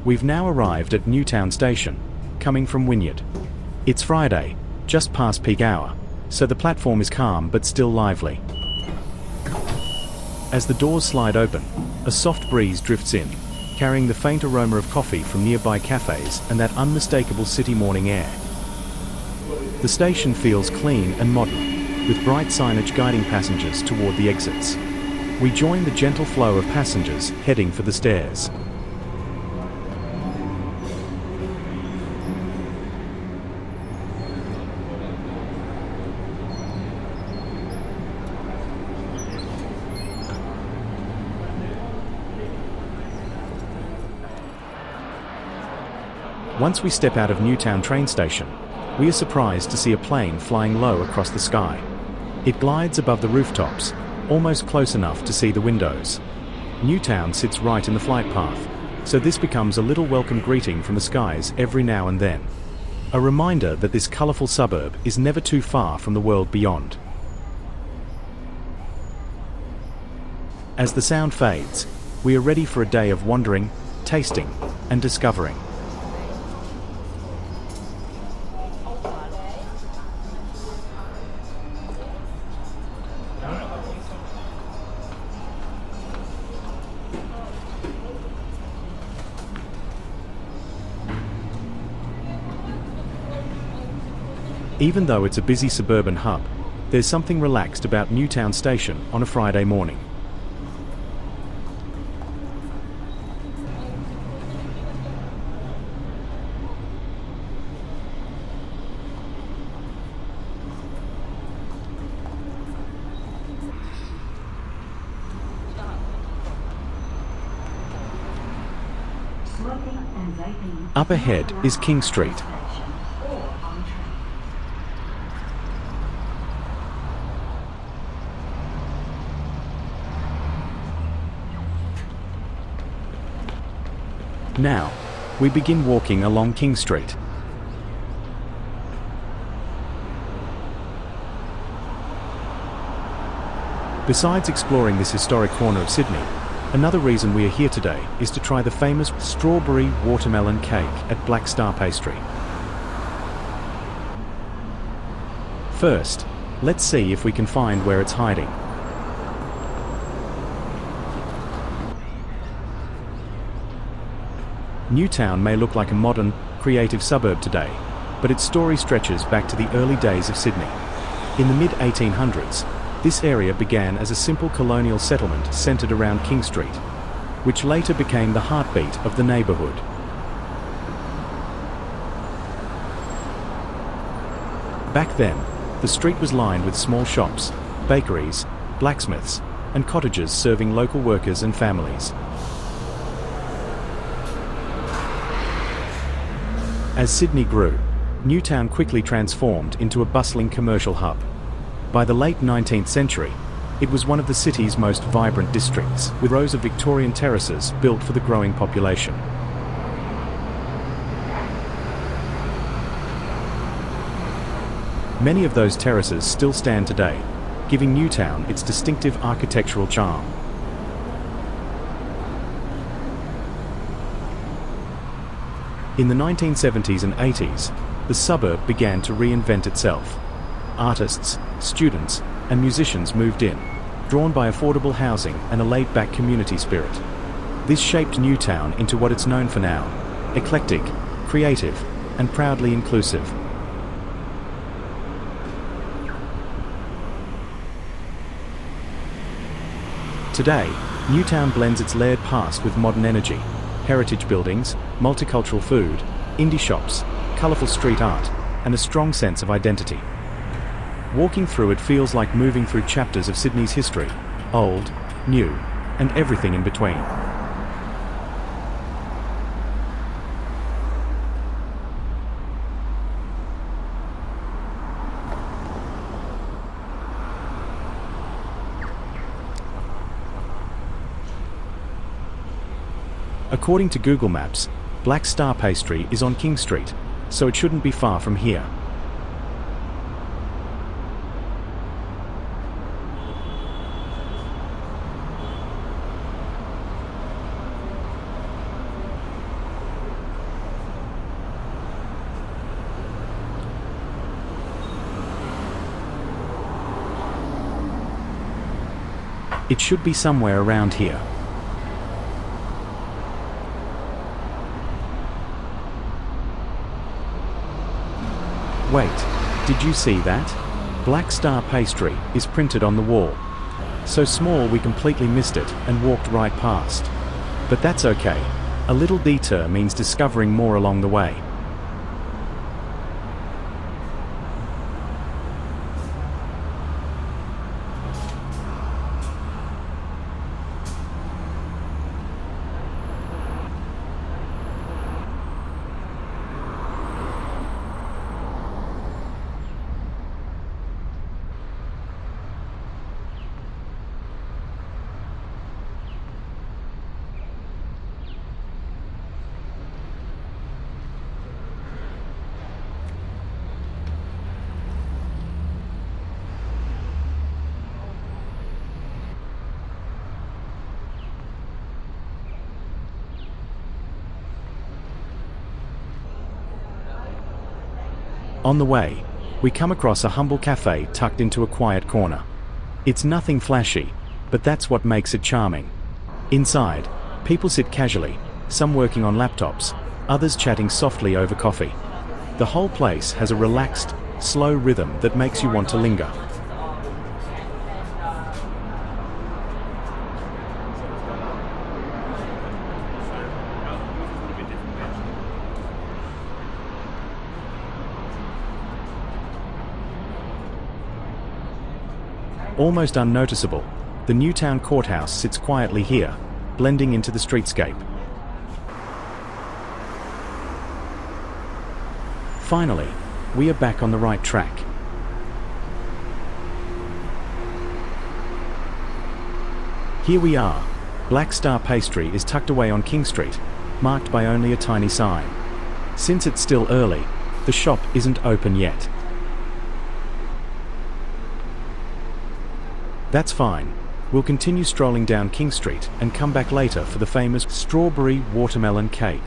We've now arrived at Newtown Station, coming from Wynyard. It's Friday, just past peak hour, so the platform is calm but still lively. As the doors slide open, a soft breeze drifts in, carrying the faint aroma of coffee from nearby cafés and that unmistakable city morning air. The station feels clean and modern, with bright signage guiding passengers toward the exits. We join the gentle flow of passengers heading for the stairs. Once we step out of Newtown train station, we are surprised to see a plane flying low across the sky. It glides above the rooftops, almost close enough to see the windows. Newtown sits right in the flight path, so this becomes a little welcome greeting from the skies every now and then. A reminder that this colourful suburb is never too far from the world beyond. As the sound fades, we are ready for a day of wandering, tasting, and discovering. Even though it's a busy suburban hub, there's something relaxed about Newtown Station on a Friday morning. Up ahead is King Street. Now, we begin walking along King Street. Besides exploring this historic corner of Sydney, another reason we are here today is to try the famous strawberry watermelon cake at Black Star Pastry. First, let's see if we can find where it's hiding. Newtown may look like a modern, creative suburb today, but its story stretches back to the early days of Sydney. In the mid-1800s, this area began as a simple colonial settlement centred around King Street, which later became the heartbeat of the neighbourhood. Back then, the street was lined with small shops, bakeries, blacksmiths, and cottages serving local workers and families. As Sydney grew, Newtown quickly transformed into a bustling commercial hub. By the late 19th century, it was one of the city's most vibrant districts, with rows of Victorian terraces built for the growing population. Many of those terraces still stand today, giving Newtown its distinctive architectural charm. In the 1970s and 80s, the suburb began to reinvent itself. Artists, students, and musicians moved in, drawn by affordable housing and a laid-back community spirit. This shaped Newtown into what it's known for now: eclectic, creative, and proudly inclusive. Today, Newtown blends its layered past with modern energy. Heritage buildings, multicultural food, indie shops, colourful street art, and a strong sense of identity. Walking through it feels like moving through chapters of Sydney's history, old, new, and everything in between. According to Google Maps, Black Star Pastry is on King Street, so it shouldn't be far from here. It should be somewhere around here. Wait, did you see that? Black Star Pastry is printed on the wall. So small we completely missed it and walked right past. But that's okay. A little detour means discovering more along the way. On the way, we come across a humble cafe tucked into a quiet corner. It's nothing flashy, but that's what makes it charming. Inside, people sit casually, some working on laptops, others chatting softly over coffee. The whole place has a relaxed, slow rhythm that makes you want to linger. Almost unnoticeable, the Newtown Courthouse sits quietly here, blending into the streetscape. Finally, we are back on the right track. Here we are. Black Star Pastry is tucked away on King Street, marked by only a tiny sign. Since it's still early, the shop isn't open yet. That's fine. We'll continue strolling down King Street and come back later for the famous strawberry watermelon cake.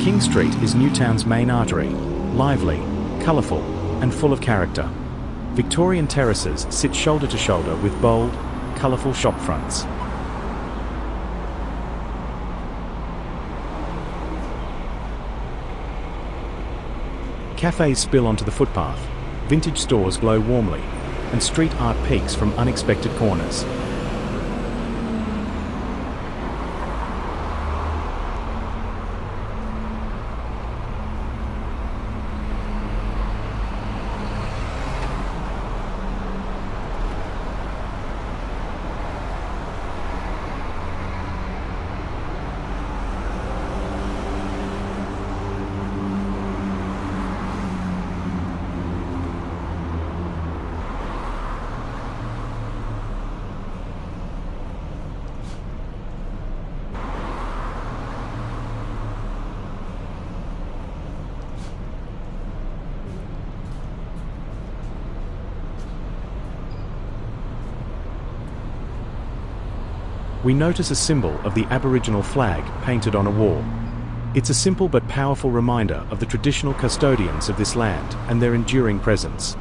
King Street is Newtown's main artery, lively, colourful, and full of character. Victorian terraces sit shoulder to shoulder with bold, colourful shop fronts. Cafés spill onto the footpath, vintage stores glow warmly, and street art peeks from unexpected corners. We notice a symbol of the Aboriginal flag painted on a wall. It's a simple but powerful reminder of the traditional custodians of this land and their enduring presence.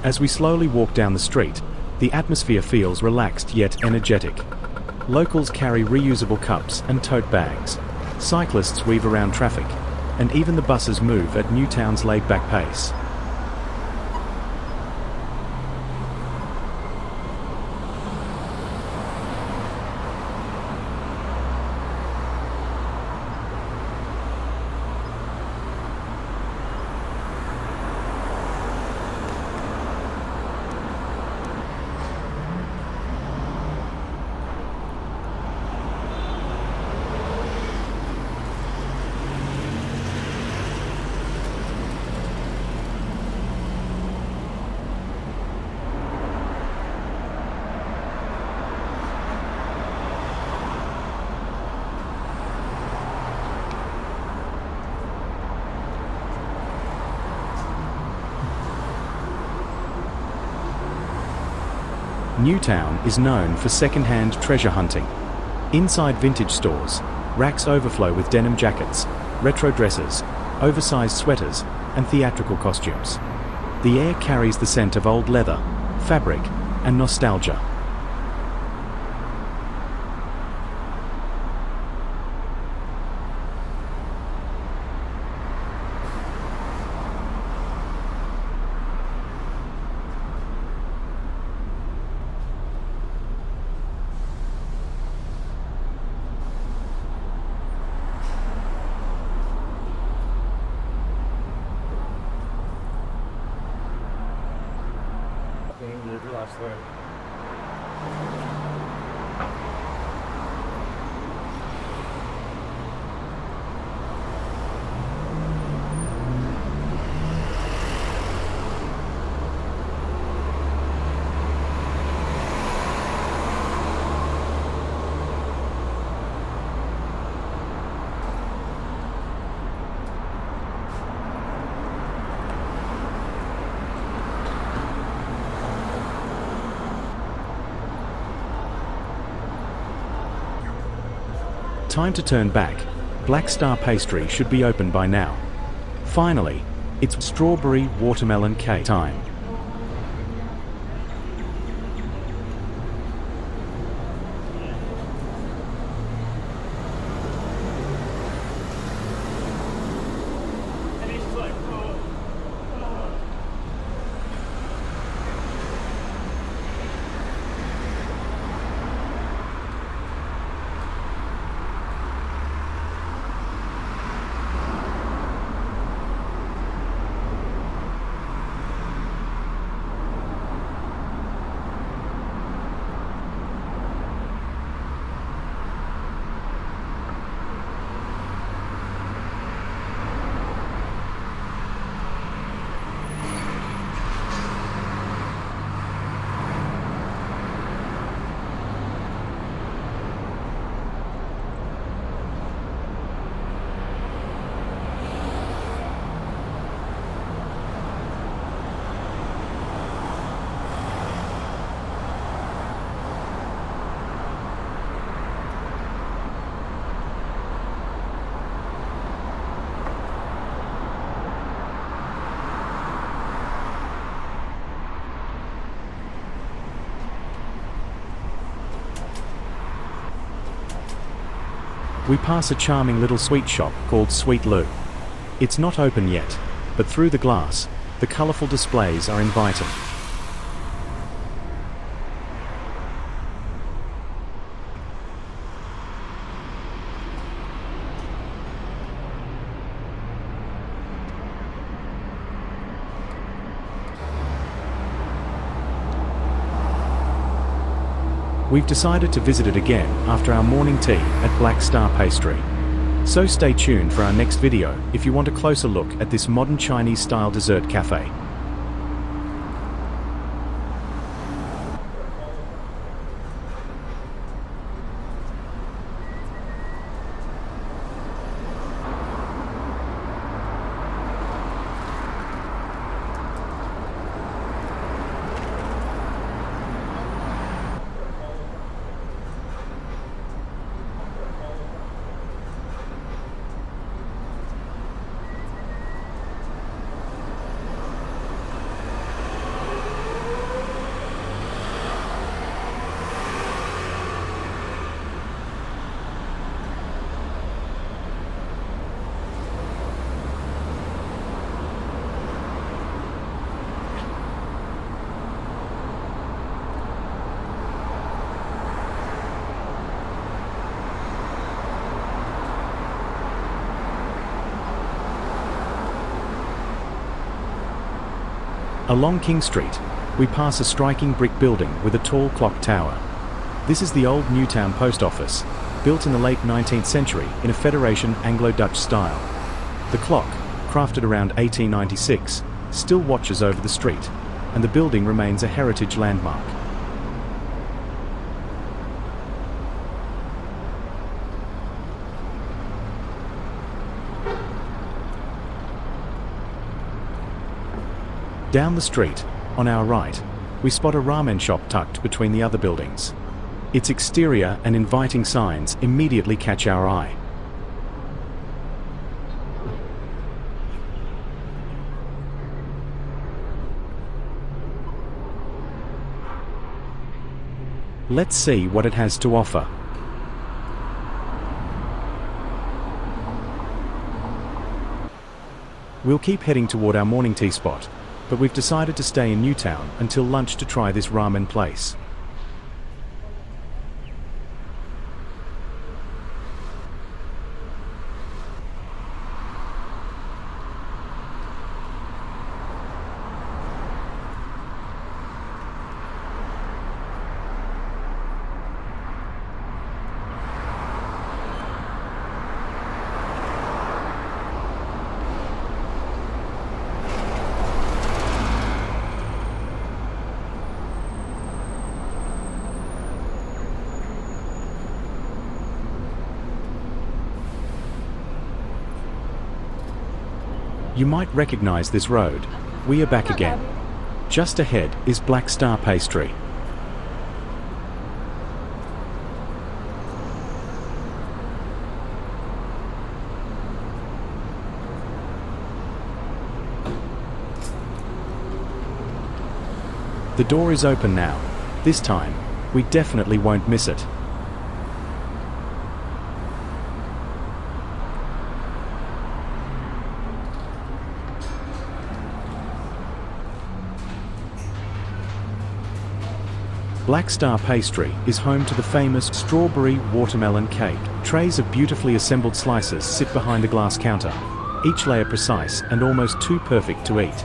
As we slowly walk down the street, the atmosphere feels relaxed yet energetic. Locals carry reusable cups and tote bags. Cyclists weave around traffic, and even the buses move at Newtown's laid-back pace. Newtown is known for second-hand treasure hunting. Inside vintage stores, racks overflow with denim jackets, retro dresses, oversized sweaters, and theatrical costumes. The air carries the scent of old leather, fabric, and nostalgia. Time to turn back. Black Star Pastry should be open by now. Finally, it's strawberry watermelon cake time. We pass a charming little sweet shop called Sweet Lou. It's not open yet, but through the glass, the colourful displays are inviting. We've decided to visit it again after our morning tea at Black Star Pastry. So stay tuned for our next video if you want a closer look at this modern Chinese-style dessert cafe. Along King Street, we pass a striking brick building with a tall clock tower. This is the old Newtown Post Office, built in the late 19th century in a Federation Anglo-Dutch style. The clock, crafted around 1896, still watches over the street, and the building remains a heritage landmark. Down the street, on our right, we spot a ramen shop tucked between the other buildings. Its exterior and inviting signs immediately catch our eye. Let's see what it has to offer. We'll keep heading toward our morning tea spot, but we've decided to stay in Newtown until lunch to try this ramen place. You might recognize this road. We are back again. Just ahead is Black Star Pastry. The door is open now. This time, we definitely won't miss it. Black Star Pastry is home to the famous strawberry watermelon cake. Trays of beautifully assembled slices sit behind a glass counter, each layer precise and almost too perfect to eat.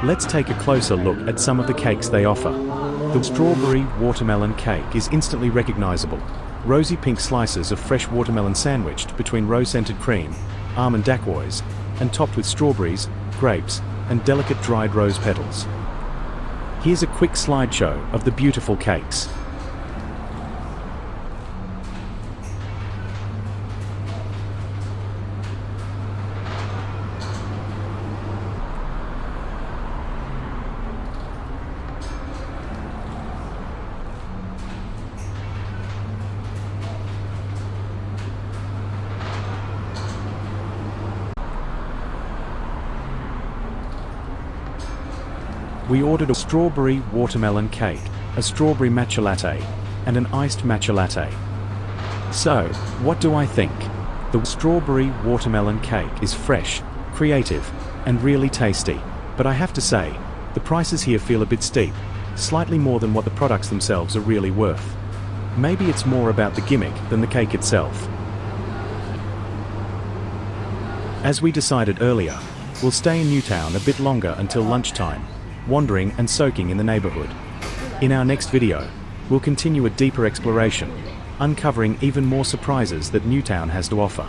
Let's take a closer look at some of the cakes they offer. The strawberry watermelon cake is instantly recognizable. Rosy pink slices of fresh watermelon sandwiched between rose-scented cream, almond dacoits, and topped with strawberries, grapes, and delicate dried rose petals. Here's a quick slideshow of the beautiful cakes. We ordered a strawberry watermelon cake, a strawberry matcha latte, and an iced matcha latte. So, what do I think? The strawberry watermelon cake is fresh, creative, and really tasty, but I have to say, the prices here feel a bit steep, slightly more than what the products themselves are really worth. Maybe it's more about the gimmick than the cake itself. As we decided earlier, we'll stay in Newtown a bit longer until lunchtime, wandering and soaking in the neighbourhood. In our next video, we'll continue a deeper exploration, uncovering even more surprises that Newtown has to offer.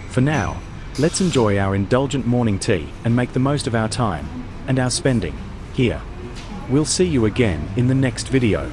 For now, let's enjoy our indulgent morning tea and make the most of our time and our spending here. We'll see you again in the next video.